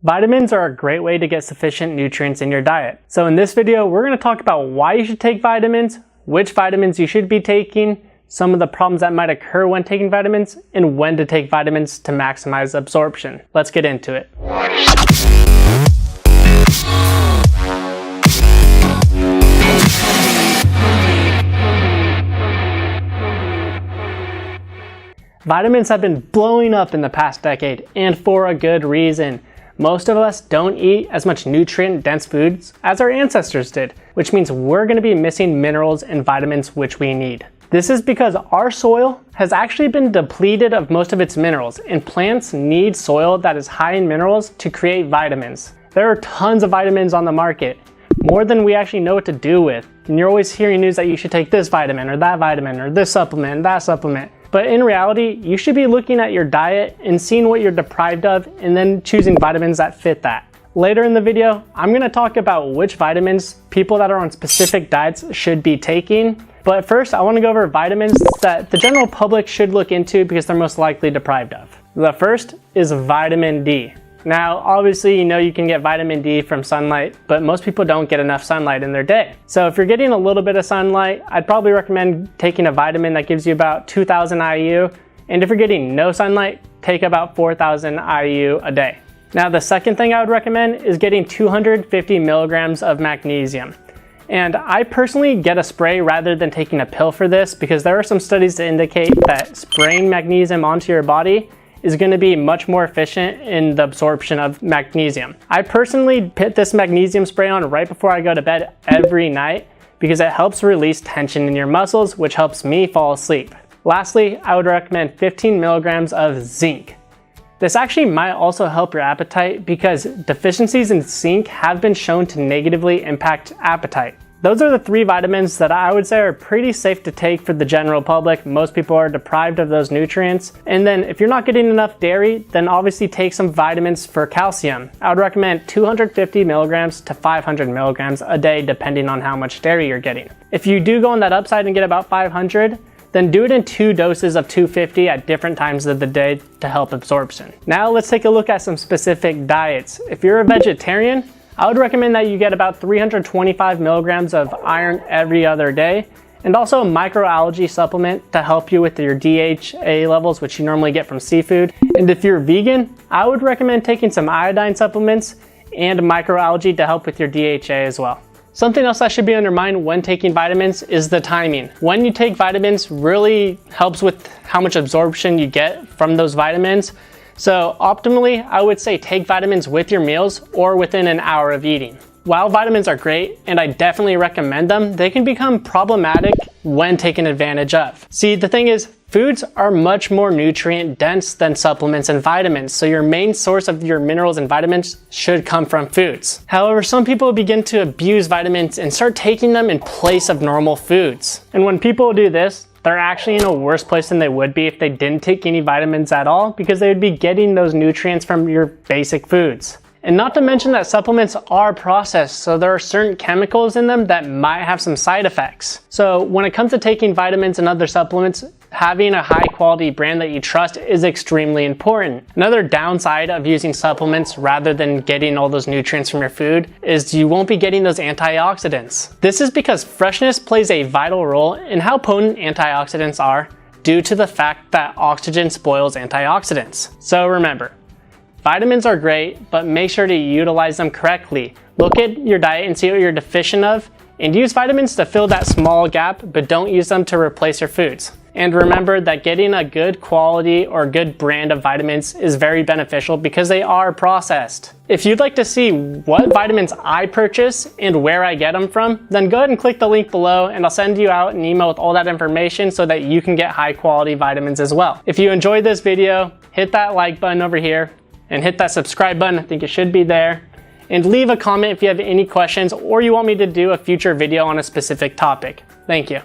Vitamins are a great way to get sufficient nutrients in your diet. So in this video, we're going to talk about why you should take vitamins, which vitamins you should be taking, some of the problems that might occur when taking vitamins, and when to take vitamins to maximize absorption. Let's get into it. Vitamins have been blowing up in the past decade, and for a good reason. Most of us don't eat as much nutrient-dense foods as our ancestors did, which means we're going to be missing minerals and vitamins which we need. This is because our soil has actually been depleted of most of its minerals, and plants need soil that is high in minerals to create vitamins. There are tons of vitamins on the market, more than we actually know what to do with. And you're always hearing news that you should take this vitamin or this supplement, that supplement. But in reality, you should be looking at your diet and seeing what you're deprived of and then choosing vitamins that fit that. Later in the video, I'm going to talk about which vitamins people that are on specific diets should be taking. But first, I want to go over vitamins that the general public should look into because they're most likely deprived of. The first is vitamin D. Now, obviously, you know you can get vitamin D from sunlight, but most people don't get enough sunlight in their day. So if you're getting a little bit of sunlight, I'd probably recommend taking a vitamin that gives you about 2,000 IU. And if you're getting no sunlight, take about 4,000 IU a day. Now, the second thing I would recommend is getting 250 milligrams of magnesium. And I personally get a spray rather than taking a pill for this because there are some studies to indicate that spraying magnesium onto your body is going to be much more efficient in the absorption of magnesium. I personally put this magnesium spray on right before I go to bed every night because it helps release tension in your muscles, which helps me fall asleep. Lastly, I would recommend 15 milligrams of zinc. This actually might also help your appetite because deficiencies in zinc have been shown to negatively impact appetite. Those are the three vitamins that I would say are pretty safe to take for the general public. Most people are deprived of those nutrients. And then if you're not getting enough dairy, then obviously take some vitamins for calcium. I would recommend 250 milligrams to 500 milligrams a day, depending on how much dairy you're getting. If you do go on that upside and get about 500, then do it in 2 doses of 250 at different times of the day to help absorption. Now let's take a look at some specific diets. If you're a vegetarian, I would recommend that you get about 325 milligrams of iron every other day, and also a microalgae supplement to help you with your DHA levels, which you normally get from seafood. And if you're vegan, I would recommend taking some iodine supplements and microalgae to help with your DHA as well. Something else that should be on your mind when taking vitamins is the timing. When you take vitamins really helps with how much absorption you get from those vitamins. So optimally, I would say take vitamins with your meals or within an hour of eating. While vitamins are great, and I definitely recommend them, they can become problematic when taken advantage of. See, the thing is, foods are much more nutrient dense than supplements and vitamins, so your main source of your minerals and vitamins should come from foods. However, some people begin to abuse vitamins and start taking them in place of normal foods. And when people do this, they're actually in a worse place than they would be if they didn't take any vitamins at all because they would be getting those nutrients from your basic foods. And not to mention that supplements are processed, so there are certain chemicals in them that might have some side effects. So when it comes to taking vitamins and other supplements, having a high quality brand that you trust is extremely important. Another downside of using supplements rather than getting all those nutrients from your food is you won't be getting those antioxidants. This is because freshness plays a vital role in how potent antioxidants are due to the fact that oxygen spoils antioxidants. So remember, vitamins are great, but make sure to utilize them correctly. Look at your diet and see what you're deficient of, and use vitamins to fill that small gap, but don't use them to replace your foods. And remember that getting a good quality or good brand of vitamins is very beneficial because they are processed. If you'd like to see what vitamins I purchase and where I get them from, then go ahead and click the link below and I'll send you out an email with all that information so that you can get high quality vitamins as well. If you enjoyed this video, hit that like button over here and hit that subscribe button. I think it should be there. And leave a comment if you have any questions or you want me to do a future video on a specific topic. Thank you.